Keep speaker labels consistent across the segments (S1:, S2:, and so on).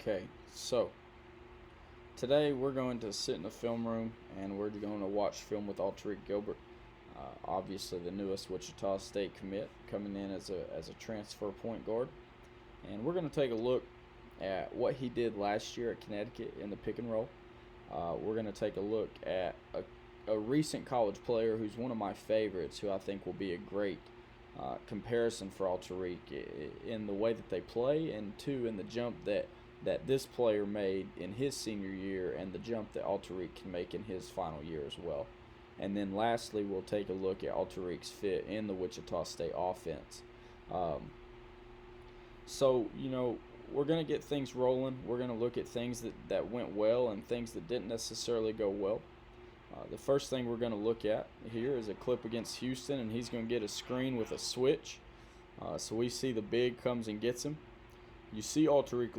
S1: Okay, so today we're going to sit in the film room and we're going to watch film with Alterique Gilbert. Obviously, the newest Wichita State commit coming in as a transfer point guard, and we're going to take a look at what he did last year at Connecticut in the pick and roll. We're going to take a look at a recent college player who's one of my favorites, who I think will be a great comparison for Alterique in the way that they play, and two, in the jump that this player made in his senior year and the jump that Alterique can make in his final year as well. And then lastly, we'll take a look at Alterique's fit in the Wichita State offense. So, we're going to get things rolling. We're going to look at things that went well and things that didn't necessarily go well. The first thing we're going to look at here is a clip against Houston, and he's going to get a screen with a switch. So we see the big comes and gets him. You see Alterique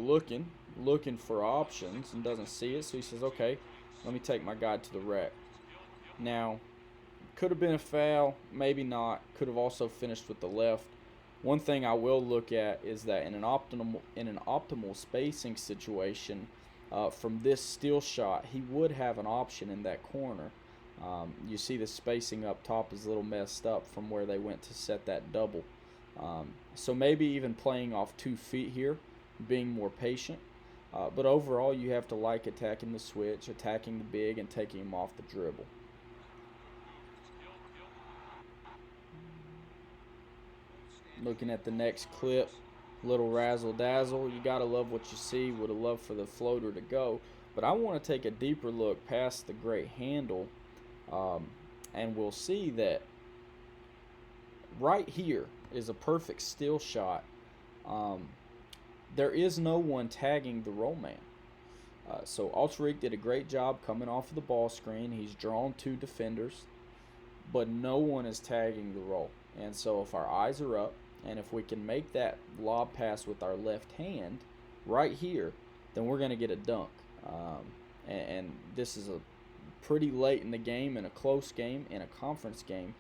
S1: looking for options and doesn't see it, so he says, okay, let me take my guy to the rack. Now, could have been a foul, maybe not. Could have also finished with the left. One thing I will look at is that in an optimal spacing situation, from this steal shot, he would have an option in that corner. You see the spacing up top is a little messed up from where they went to set that double. So maybe even playing off 2 feet here, being more patient. But overall, you have to like attacking the switch, attacking the big, and taking him off the dribble. Looking at the next clip, little razzle dazzle. You gotta love what you see. Would have loved for the floater to go, but I want to take a deeper look past the great handle, and we'll see that right here is a perfect steal shot. There is no one tagging the roll man. So Alterique did a great job coming off of the ball screen. He's drawn 2 defenders, but no one is tagging the roll. And so if our eyes are up, and if we can make that lob pass with our left hand right here, then we're going to get a dunk. And this is a pretty late in the game, in a close game, in a conference game.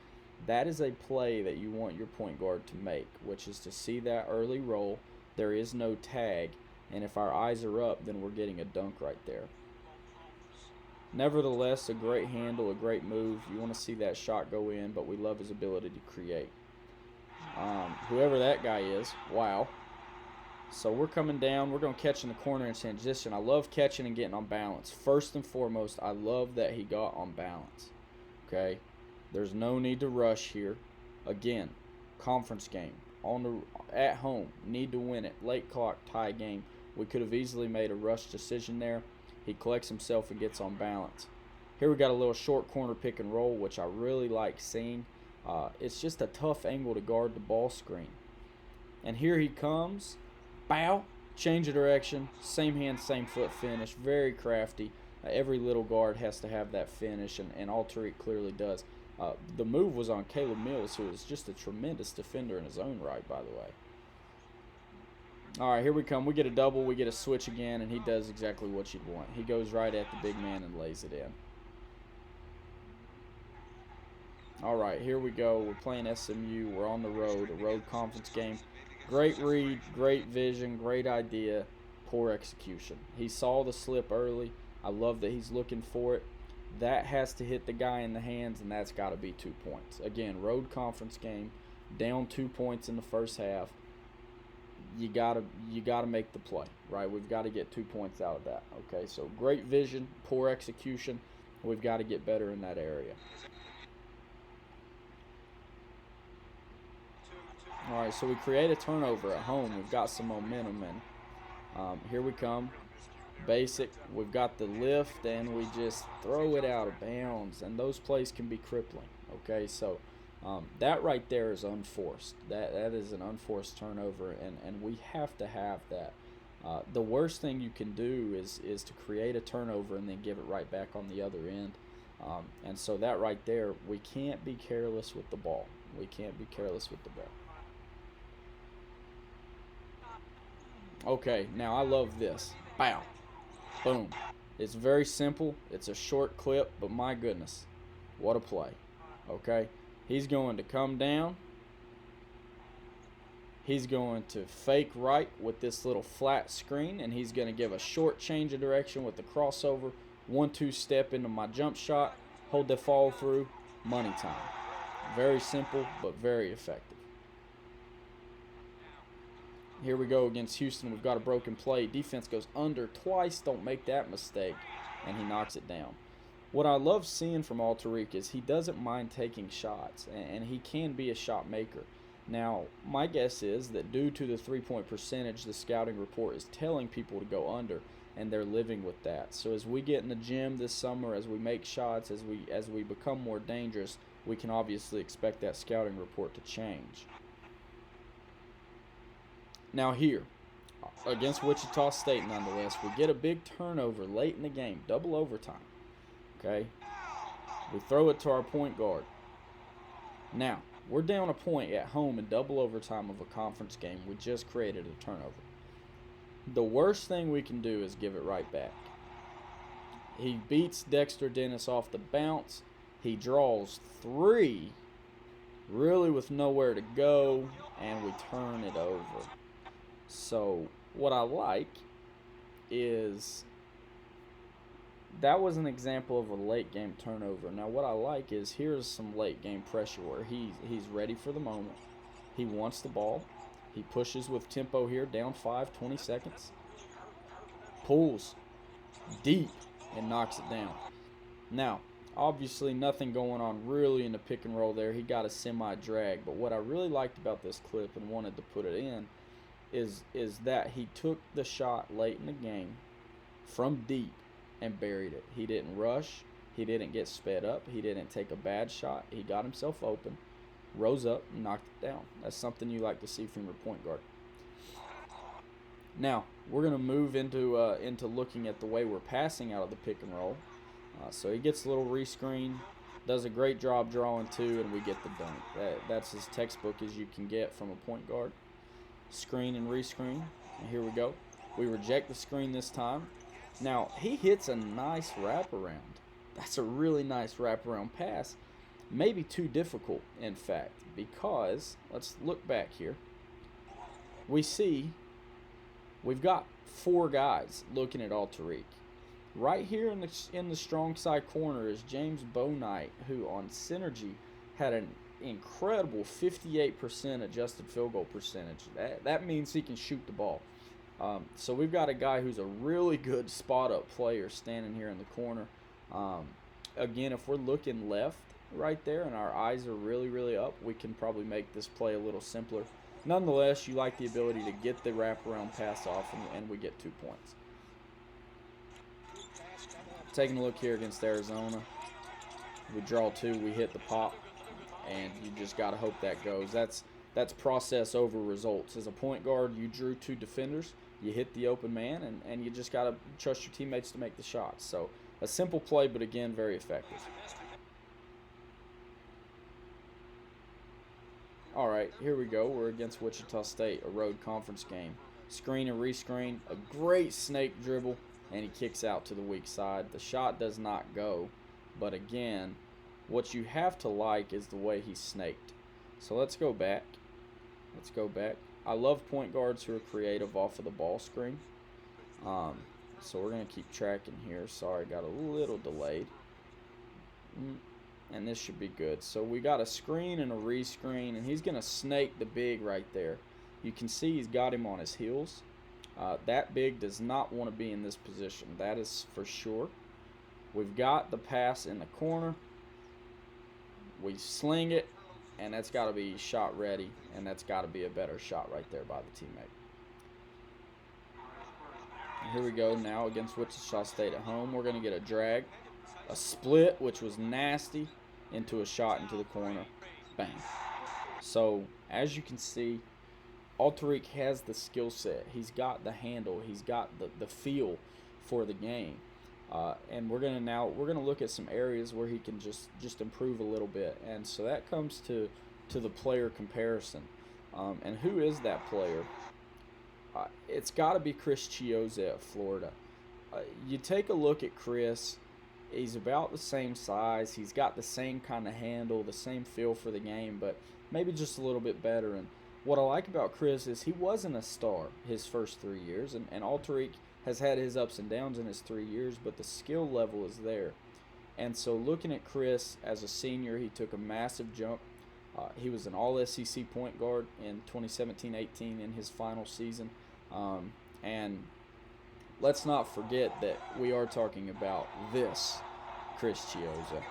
S1: That is a play that you want your point guard to make, which is to see that early roll. There is no tag, and if our eyes are up, then we're getting a dunk right there. Nevertheless, a great handle, a great move. You want to see that shot go in, but we love his ability to create. Whoever that guy is, wow. So we're coming down. We're going to catch in the corner in transition. I love catching and getting on balance. First and foremost, I love that he got on balance. Okay? There's no need to rush here. Again, conference game. At home. Need to win it. Late clock tie game. We could have easily made a rush decision there. He collects himself and gets on balance. Here we got a little short corner pick and roll, which I really like seeing. It's just a tough angle to guard the ball screen. And here he comes. Bow. Change of direction. Same hand, same foot finish. Very crafty. Every little guard has to have that finish, and Alterique clearly does. The move was on Caleb Mills, who is just a tremendous defender in his own right, by the way. All right, here we come. We get a double. We get a switch again, and he does exactly what you'd want. He goes right at the big man and lays it in. All right, here we go. We're playing SMU. We're on the road, a road conference game. Great read, great vision, great idea, poor execution. He saw the slip early. I love that he's looking for it. That has to hit the guy in the hands, and that's got to be 2 points. Again, road conference game, down 2 points in the first half. You gotta make the play, right? We've got to get 2 points out of that. Okay, so great vision, poor execution. We've got to get better in that area. All right, so we create a turnover at home. We've got some momentum, and here we come. Basic. We've got the lift, and we just throw it out of bounds, and those plays can be crippling. Okay, so that right there is unforced. That is an unforced turnover, and we have to have that. The worst thing you can do is to create a turnover and then give it right back on the other end. And so that right there, we can't be careless with the ball. We can't be careless with the ball. Okay, now I love this. Bow. Boom. It's very simple. It's a short clip, but my goodness, what a play. Okay, he's going to come down. He's going to fake right with this little flat screen, and he's going to give a short change of direction with the crossover, 1-2 step into my jump shot, hold the follow through, money time. Very simple, but very effective. Here we go against Houston. We've got a broken play. Defense goes under twice. Don't make that mistake. And he knocks it down. What I love seeing from Alterique is he doesn't mind taking shots, and he can be a shot maker. Now, my guess is that due to the three-point percentage, the scouting report is telling people to go under, and they're living with that. So as we get in the gym this summer, as we make shots, as we become more dangerous, we can obviously expect that scouting report to change. Now here, against Wichita State nonetheless, we get a big turnover late in the game, double overtime. Okay? We throw it to our point guard. Now, we're down a point at home in double overtime of a conference game. We just created a turnover. The worst thing we can do is give it right back. He beats Dexter Dennis off the bounce. He draws 3, really with nowhere to go, and we turn it over. So what I like is that was an example of a late game turnover. Now what I like is here's some late game pressure where he's ready for the moment. He wants the ball. He pushes with tempo here, down 5, 20 seconds. Pulls deep and knocks it down. Now, obviously nothing going on really in the pick and roll there. He got a semi-drag. But what I really liked about this clip and wanted to put it in is that he took the shot late in the game from deep and buried it. He didn't rush. He didn't get sped up. He didn't take a bad shot. He got himself open, rose up, and knocked it down. That's something you like to see from your point guard. Now, we're going to move into looking at the way we're passing out of the pick and roll. So he gets a little rescreen, does a great job drawing too, and we get the dunk. That's as textbook as you can get from a point guard. Screen and rescreen. And here we go. We reject the screen this time. Now, he hits a nice wraparound. That's a really nice wraparound pass. Maybe too difficult, in fact, because, let's look back here. We see we've got 4 guys looking at Alterique. Right here in the strong side corner is James Bouknight, who on Synergy had an incredible 58% adjusted field goal percentage. That means he can shoot the ball. So we've got a guy who's a really good spot-up player standing here in the corner. Again, if we're looking left right there and our eyes are really, really up, we can probably make this play a little simpler. Nonetheless, you like the ability to get the wraparound pass off, and we get 2 points. Taking a look here against Arizona. We draw 2, we hit the pop, and you just got to hope that goes. That's process over results. As a point guard, you drew 2 defenders, you hit the open man, and you just got to trust your teammates to make the shots. So a simple play, but again, very effective. All right, here we go. We're against Wichita State, a road conference game. Screen and rescreen, a great snake dribble, and he kicks out to the weak side. The shot does not go, but again, what you have to like is the way he snaked. So let's go back. I love point guards who are creative off of the ball screen. So we're going to keep tracking here. Sorry, got a little delayed. And this should be good. So we got a screen and a rescreen, and he's going to snake the big right there. You can see he's got him on his heels. That big does not want to be in this position. That is for sure. We've got the pass in the corner. We sling it, and that's got to be shot ready, and that's got to be a better shot right there by the teammate. And here we go now against Wichita State at home. We're going to get a drag, a split, which was nasty, into a shot into the corner. Bang. So, as you can see, Alterique has the skill set. He's got the handle. He's got the feel for the game. And we're gonna look at some areas where he can just improve a little bit. And so that comes to the player comparison. And who is that player? It's got to be Chris Chiozza at Florida. You take a look at Chris. He's about the same size. He's got the same kind of handle, the same feel for the game, but maybe just a little bit better. And What I like about Chris is he wasn't a star his first 3 years, and Alteric has had his ups and downs in his 3 years, but the skill level is there. And so looking at Chris as a senior, he took a massive jump. He was an all-SEC point guard in 2017-18 in his final season. And let's not forget that we are talking about this Chris Chiozza,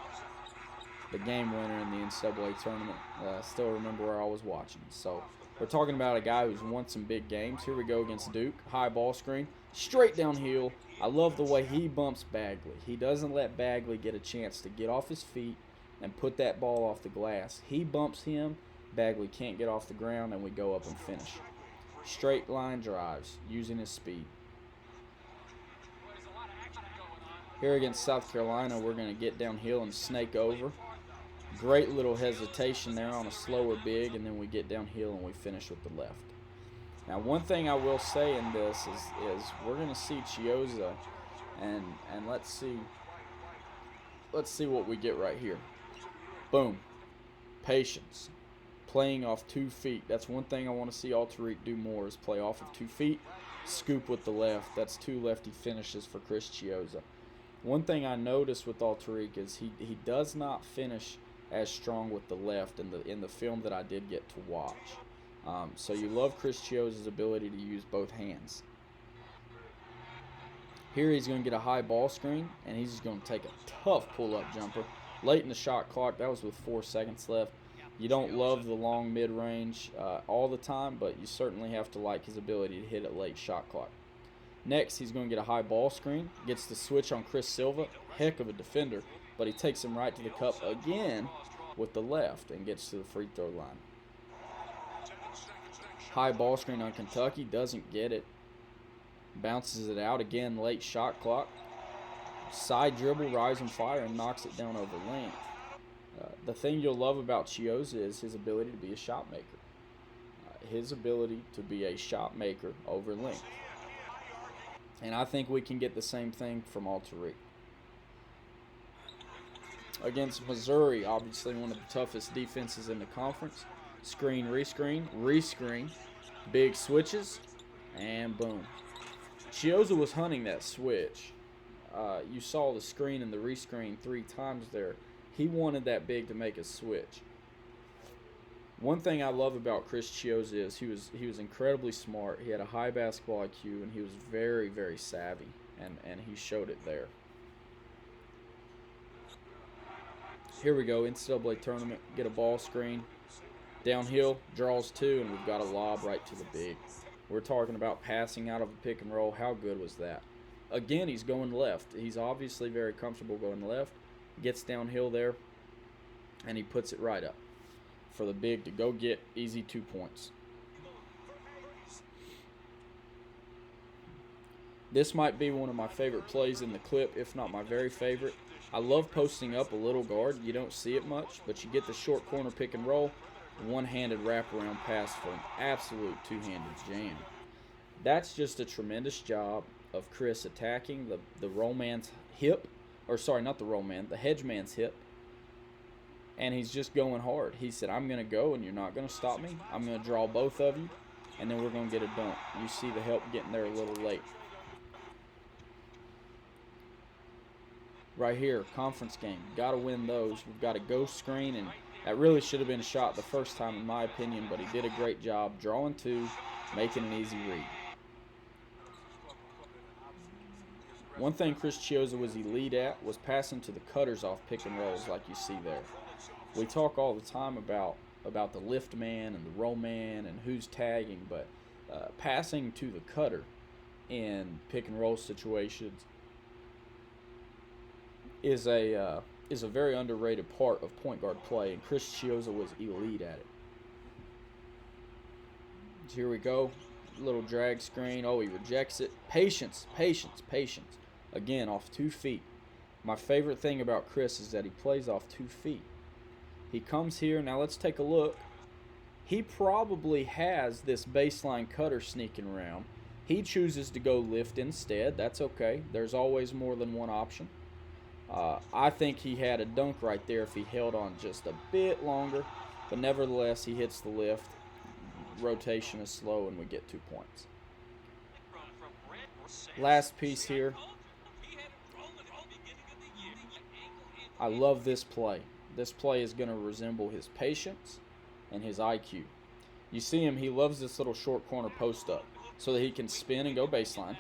S1: the game winner in the NCAA tournament. I still remember where I was watching. So we're talking about a guy who's won some big games. Here we go against Duke. High ball screen. Straight downhill. I love the way he bumps Bagley. He doesn't let Bagley get a chance to get off his feet and put that ball off the glass. He bumps him. Bagley can't get off the ground, and we go up and finish. Straight line drives using his speed. Here against South Carolina, we're going to get downhill and snake over. Great little hesitation there on a slower big, and then we get downhill and we finish with the left. Now, one thing I will say in this is we're going to see Chiozza, and let's see what we get right here. Boom. Patience. Playing off 2 feet. That's one thing I want to see Alteric do more, is play off of 2 feet. Scoop with the left. That's 2 lefty finishes for Chris Chiozza. One thing I noticed with Alteric is he does not finish as strong with the left in the film that I did get to watch. So you love Chris Chiozza's ability to use both hands. Here he's going to get a high ball screen, and he's just going to take a tough pull-up jumper. Late in the shot clock, that was with 4 seconds left. You don't love the long mid-range all the time, but you certainly have to like his ability to hit it late shot clock. Next, he's going to get a high ball screen, gets the switch on Chris Silva, heck of a defender, but he takes him right to the cup again with the left and gets to the free throw line. High ball screen on Kentucky, doesn't get it, bounces it out again, late shot clock. Side dribble, rise and fire, and knocks it down over length. The thing you'll love about Chiozza is his ability to be a shot maker. His ability to be a shot maker over length. And I think we can get the same thing from Alteric. Against Missouri, obviously one of the toughest defenses in the conference. Screen, rescreen, big switches, and boom. Chiozza was hunting that switch. You saw the screen and the rescreen 3 times there. He wanted that big to make a switch. One thing I love about Chris Chiozza is he was incredibly smart. He had a high basketball IQ, and he was very, very savvy, and he showed it there. Here we go, NCAA tournament, get a ball screen. Downhill, draws 2, and we've got a lob right to the big. We're talking about passing out of a pick and roll. How good was that? Again, he's going left. He's obviously very comfortable going left. Gets downhill there, and he puts it right up for the big to go get easy 2 points. This might be one of my favorite plays in the clip, if not my very favorite. I love posting up a little guard. You don't see it much, but you get the short corner pick and roll, one-handed wraparound pass for an absolute two-handed jam. That's just a tremendous job of Chris attacking the roll man's hip, or sorry, not the roll man, the hedge man's hip, and he's just going hard. He said, I'm going to go, and you're not going to stop me. I'm going to draw both of you, and then we're going to get a dunk. You see the help getting there a little late. Right here, conference game. Got to win those. We've got a ghost screen, and that really should have been a shot the first time in my opinion, but he did a great job drawing 2, making an easy read. One thing Chris Chiozza was elite at was passing to the cutters off pick and rolls like you see there. We talk all the time about the lift man and the roll man and who's tagging, but passing to the cutter in pick and roll situations is a very underrated part of point guard play, and Chris Chiozza was elite at it. So here we go, little drag screen. Oh, he rejects it. Patience. Again, off 2 feet. My favorite thing about Chris is that he plays off 2 feet. He comes here. Now let's take a look. He probably has this baseline cutter sneaking around. He chooses to go lift instead. That's okay. There's always more than one option. I think he had a dunk right there if he held on just a bit longer, but nevertheless, he hits the lift. rotation is slow, and we get 2 points. Last piece here. I love this play. This play is going to resemble his patience and his IQ. You see him, he loves this little short corner post up so that he can spin and go baseline.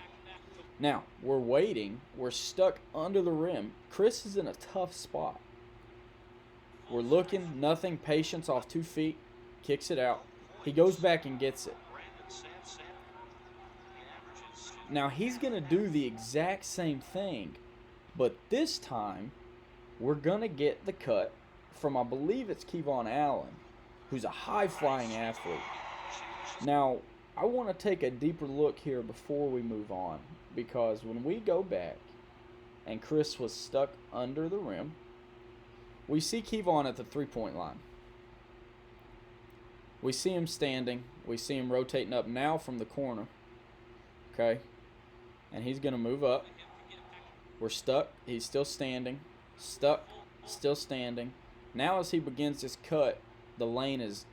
S1: Now, we're waiting. We're stuck under the rim. Chris is in a tough spot. We're looking, nothing, patience off 2 feet, kicks it out. He goes back and gets it. Now, he's going to do the exact same thing, but this time, we're going to get the cut from, I believe it's Kevon Allen, who's a high-flying athlete. Now, I want to take a deeper look here before we move on, because when we go back and Chris was stuck under the rim, we see Kevon at the three-point line. We see him standing. We see him rotating up now from the corner. Okay? And he's going to move up. We're stuck. He's still standing. Stuck. Still standing. Now as he begins this cut, the lane is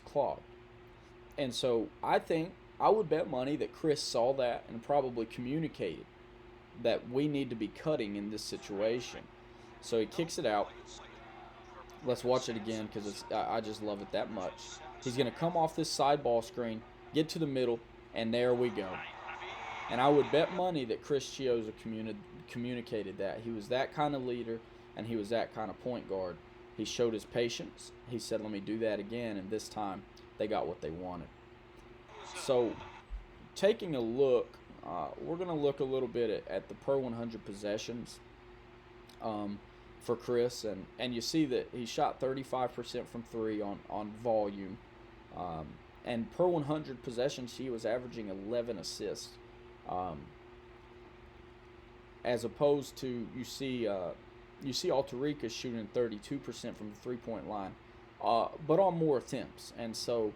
S1: clogged. And so I think I would bet money that Chris saw that and probably communicated that we need to be cutting in this situation. So he kicks it out. Let's watch it again because I just love it that much. He's going to come off this side ball screen, get to the middle, and there we go. And I would bet money that Chris Chiozza communicated that. He was that kind of leader, and he was that kind of point guard. He showed his patience. He said, let me do that again, and this time they got what they wanted. So taking a look, we're going to look a little bit at the per 100 possessions for Chris, and you see that he shot 35% from three on volume, and per 100 possessions he was averaging 11 assists, as opposed to you see Alterica shooting 32% from the three-point line, but on more attempts, and so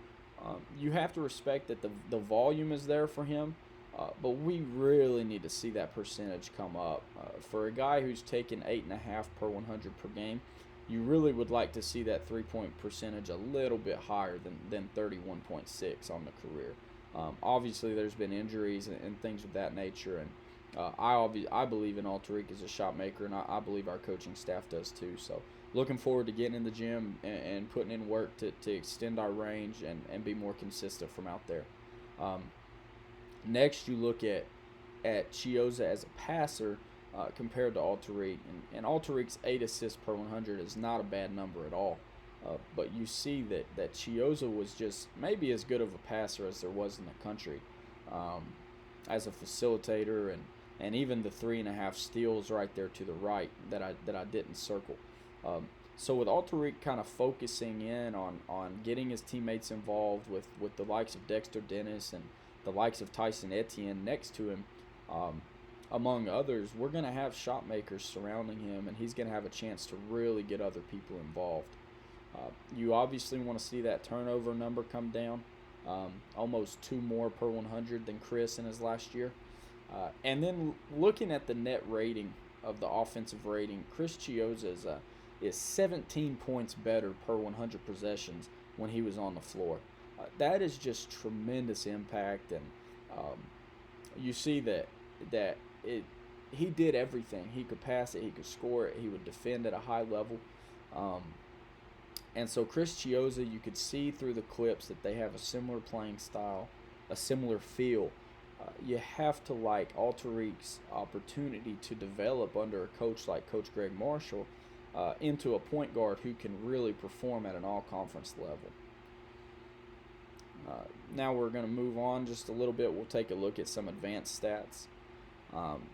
S1: you have to respect that the volume is there for him. But we really need to see that percentage come up. For a guy who's taken 8.5 per 100 per game, you really would like to see that three-point percentage a little bit higher than 31.6 on the career. Obviously, there's been injuries and things of that nature, and I believe in Alterica as a shot maker, and I believe our coaching staff does too. So looking forward to getting in the gym and putting in work to extend our range and be more consistent from out there. Next, you look at Chiozza as a passer compared to Alteric. And Alteric's 8 assists per 100 is not a bad number at all. But you see that Chiozza was just maybe as good of a passer as there was in the country as a facilitator, and even the 3.5 steals right there to the right that I didn't circle. So with Alteric kind of focusing in on getting his teammates involved with the likes of Dexter Dennis and the likes of Tyson Etienne next to him, among others, we're going to have shot makers surrounding him, and he's going to have a chance to really get other people involved. You obviously want to see that turnover number come down, almost 2 more per 100 than Chris in his last year. And then looking at the net rating of the offensive rating, Chris Chiozza is 17 points better per 100 possessions when he was on the floor. That is just tremendous impact, and you see that he did everything. He could pass it, he could score it, he would defend at a high level. And so Chris Chiozza, you could see through the clips that they have a similar playing style, a similar feel. You have to like Alteric's opportunity to develop under a coach like Coach Greg Marshall into a point guard who can really perform at an all-conference level. Now we're going to move on just a little bit. We'll take a look at some advanced stats.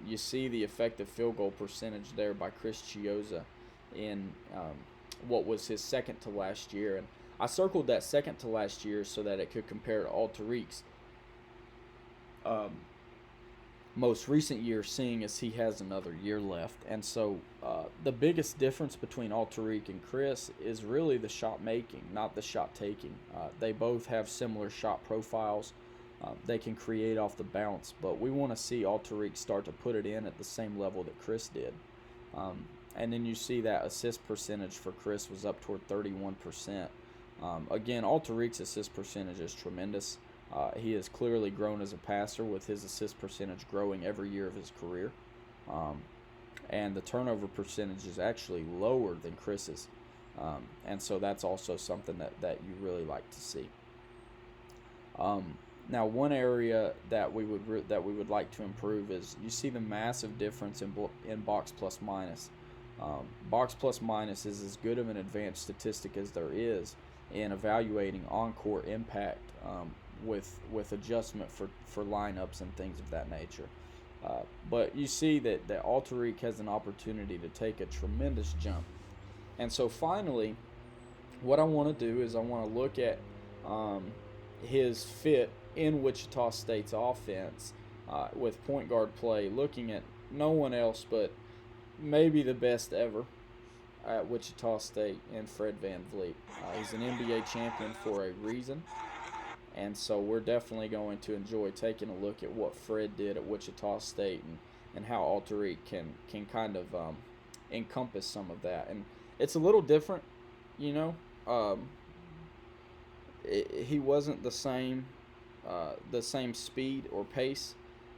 S1: You see the effective field goal percentage there by Chris Chiozza in what was his second to last year. And I circled that second to last year so that it could compare to Alteric's most recent year, seeing as he has another year left. And so the biggest difference between Alteric and Chris is really the shot making, not the shot taking. They both have similar shot profiles. They can create off the bounce, but we want to see Alteric start to put it in at the same level that Chris did. And then you see that assist percentage for Chris was up toward 31%. Again, Altaric's assist percentage is tremendous. He has clearly grown as a passer, with his assist percentage growing every year of his career. And the turnover percentage is actually lower than Chris's. And so that's also something that you really like to see. Now, one area that we would like to improve is, you see the massive difference in box plus minus. Box plus minus is as good of an advanced statistic as there is in evaluating on-court impact, with adjustment for lineups and things of that nature. But you see that Altaric has an opportunity to take a tremendous jump. And so finally, what I want to do is I want to look at his fit in Wichita State's offense with point guard play, looking at no one else but maybe the best ever at Wichita State in Fred VanVleet. He's an NBA champion for a reason, and so we're definitely going to enjoy taking a look at what Fred did at Wichita State, and how Altaric can kind of encompass some of that. And it's a little different, you know. He wasn't the same speed or pace,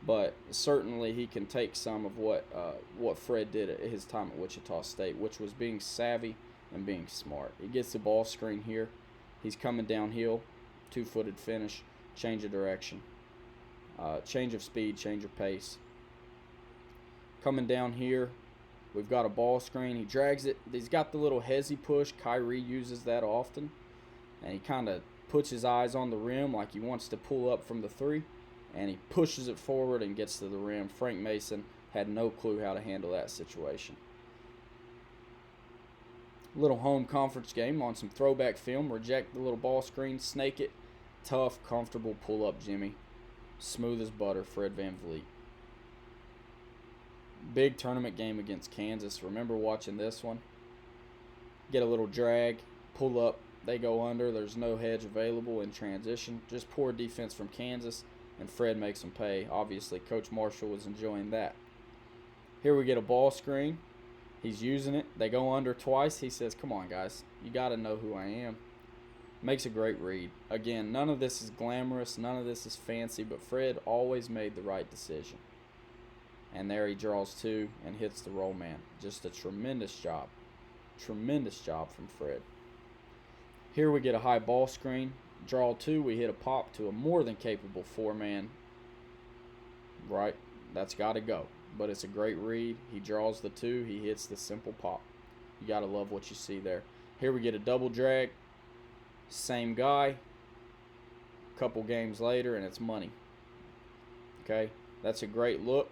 S1: but certainly he can take some of what Fred did at his time at Wichita State, which was being savvy and being smart. He gets the ball screen here. He's coming downhill, two-footed finish, change of direction, change of speed, change of pace. Coming down here, we've got a ball screen. He drags it. He's got the little hezzy push. Kyrie uses that often, and he kind of puts his eyes on the rim like he wants to pull up from the three, and he pushes it forward and gets to the rim. Frank Mason had no clue how to handle that situation. Little home conference game on some throwback film. Reject the little ball screen, snake it. Tough, comfortable pull-up Jimmy. Smooth as butter, Fred VanVleet. Big tournament game against Kansas. Remember watching this one? Get a little drag, pull up, they go under. There's no hedge available in transition. Just poor defense from Kansas, and Fred makes them pay. Obviously, Coach Marshall was enjoying that. Here we get a ball screen. He's using it. They go under twice. He says, come on, guys. You got to know who I am. Makes a great read. Again, none of this is glamorous. None of this is fancy, but Fred always made the right decision. And there he draws two and hits the roll man. Just a tremendous job. Tremendous job from Fred. Here we get a high ball screen. Draw two. We hit a pop to a more than capable four-man. Right? That's got to go. But it's a great read. He draws the two. He hits the simple pop. You got to love what you see there. Here we get a double drag. Same guy. Couple games later, and it's money. Okay? That's a great look.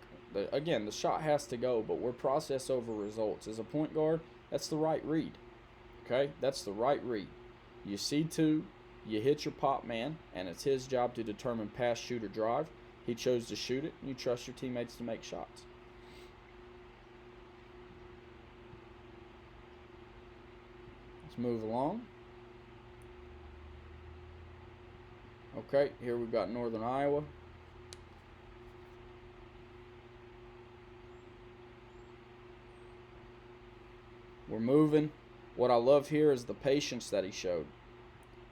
S1: Again, the shot has to go, but we're process over results. As a point guard, that's the right read. Okay? That's the right read. You see two, you hit your pop man, and it's his job to determine pass, shoot, or drive. He chose to shoot it, and you trust your teammates to make shots. Let's move along. Okay, here we've got Northern Iowa. We're moving. What I love here is the patience that he showed.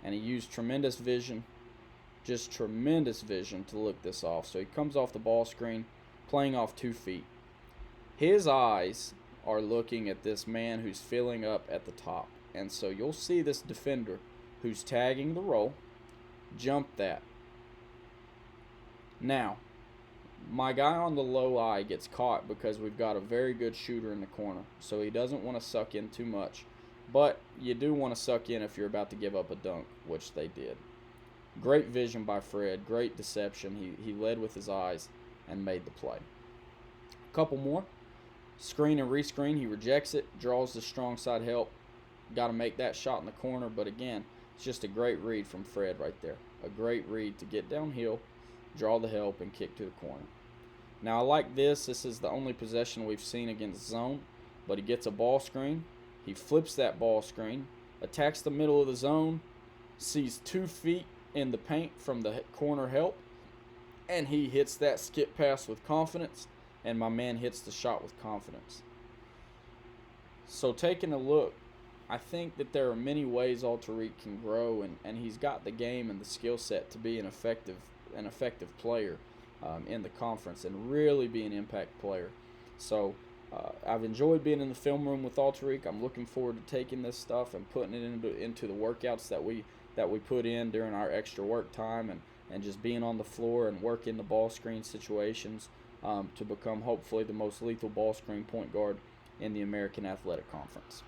S1: And he used tremendous vision, just tremendous vision to look this off. So he comes off the ball screen, playing off 2 feet. His eyes are looking at this man who's filling up at the top. And so you'll see this defender who's tagging the roll, jump that. Now, my guy on the low eye gets caught because we've got a very good shooter in the corner. So he doesn't want to suck in too much. But you do want to suck in if you're about to give up a dunk, which they did. Great vision by Fred. Great deception. He led with his eyes and made the play. A couple more. Screen and rescreen. He rejects it. Draws the strong side help. Got to make that shot in the corner. But again, it's just a great read from Fred right there. A great read to get downhill, draw the help, and kick to the corner. Now I like this. This is the only possession we've seen against zone. But he gets a ball screen. He flips that ball screen, attacks the middle of the zone, sees 2 feet in the paint from the corner help, and he hits that skip pass with confidence, and my man hits the shot with confidence. So taking a look I think that there are many ways Alterique can grow, and he's got the game and the skill set to be an effective player in the conference and really be an impact player. So I've enjoyed being in the film room with Alterique. I'm looking forward to taking this stuff and putting it into the workouts that we put in during our extra work time, and just being on the floor and working the ball screen situations to become hopefully the most lethal ball screen point guard in the American Athletic Conference.